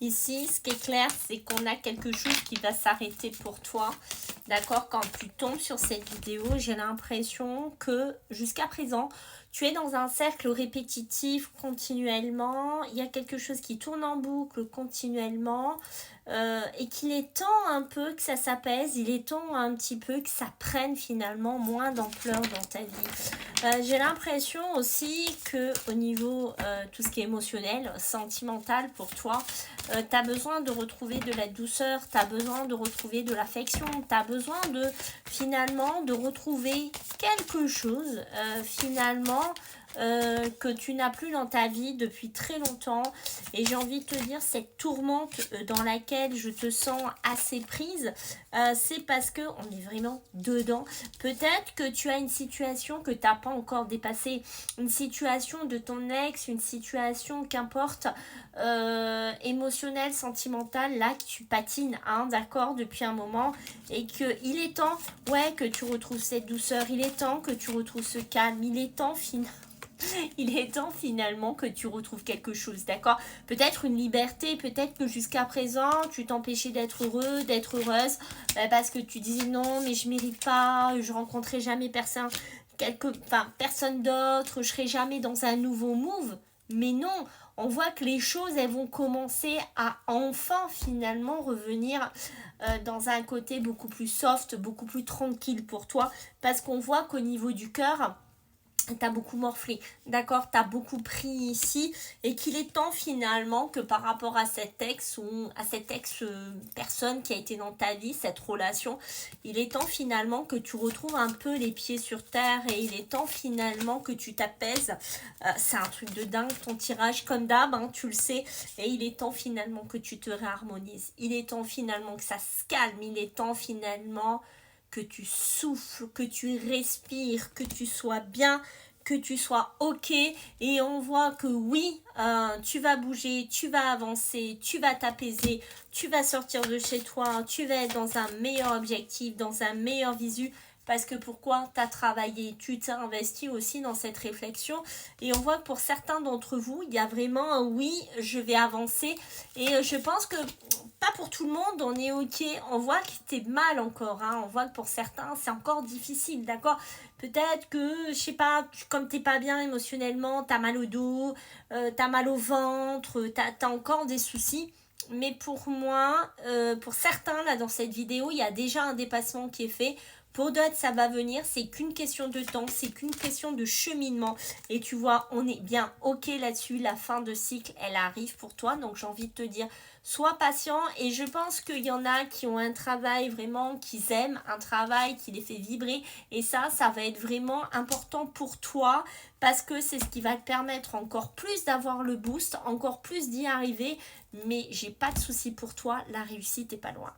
Ici, ce qui est clair, c'est qu'on a quelque chose qui va s'arrêter pour toi. D'accord? Quand tu tombes sur cette vidéo, j'ai l'impression que jusqu'à présent, tu es dans un cercle répétitif continuellement. Il y a quelque chose qui tourne en boucle continuellement. Et qu'il est temps un peu que ça s'apaise. Il est temps un petit peu que ça prenne finalement moins d'ampleur dans ta vie. J'ai l'impression aussi que au niveau tout ce qui est émotionnel, sentimental pour toi, tu as besoin de retrouver de la douceur, tu as besoin de retrouver de l'affection, tu as besoin de finalement de retrouver quelque chose finalement que tu n'as plus dans ta vie depuis très longtemps. Et j'ai envie de te dire, cette tourmente dans laquelle je te sens assez prise, c'est parce que on est vraiment dedans. Peut-être que tu as une situation que tu n'as pas encore dépassée, une situation de ton ex, une situation qu'importe, émotionnelle, sentimentale, là que tu patines, hein, d'accord, depuis un moment, et que il est temps, ouais, que tu retrouves cette douceur, il est temps que tu retrouves ce calme, il est temps finalement que tu retrouves quelque chose, d'accord? Peut-être une liberté, peut-être que jusqu'à présent, tu t'empêchais d'être heureux, d'être heureuse, parce que tu disais non, mais je mérite pas, je rencontrerai jamais personne, personne d'autre, je serai jamais dans un nouveau move. Mais non, on voit que les choses, elles vont commencer à enfin finalement revenir dans un côté beaucoup plus soft, beaucoup plus tranquille pour toi, parce qu'on voit qu'au niveau du cœur, t'as beaucoup morflé, d'accord, t'as beaucoup pris ici, et qu'il est temps finalement que par rapport à cet ex ou à cette ex personne qui a été dans ta vie, cette relation, il est temps finalement que tu retrouves un peu les pieds sur terre, et il est temps finalement que tu t'apaises. C'est un truc de dingue ton tirage, comme d'hab, hein, tu le sais, et il est temps finalement que tu te réharmonises, il est temps finalement que ça se calme, il est temps finalement que tu souffles, que tu respires, que tu sois bien, que tu sois ok. Et on voit que oui, tu vas bouger, tu vas avancer, tu vas t'apaiser, tu vas sortir de chez toi, tu vas être dans un meilleur objectif, dans un meilleur visu. Parce que pourquoi tu as travaillé, tu t'es investi aussi dans cette réflexion. Et on voit que pour certains d'entre vous, il y a vraiment un oui, je vais avancer. Et je pense que pas pour tout le monde, on est ok. On voit que t'es mal encore, hein. On voit que pour certains, c'est encore difficile, d'accord? Peut-être que, je sais pas, comme t'es pas bien émotionnellement, t'as mal au dos, t'as mal au ventre, t'as encore des soucis. Mais pour moi, pour certains, là, dans cette vidéo, il y a déjà un dépassement qui est fait. Pour d'autres, ça va venir, c'est qu'une question de temps, c'est qu'une question de cheminement. Et tu vois, on est bien ok là-dessus, la fin de cycle, elle arrive pour toi. Donc j'ai envie de te dire, sois patient. Et je pense qu'il y en a qui ont un travail vraiment qu'ils aiment, un travail qui les fait vibrer. Et ça va être vraiment important pour toi, parce que c'est ce qui va te permettre encore plus d'avoir le boost, encore plus d'y arriver. Mais j'ai pas de souci pour toi, la réussite est pas loin.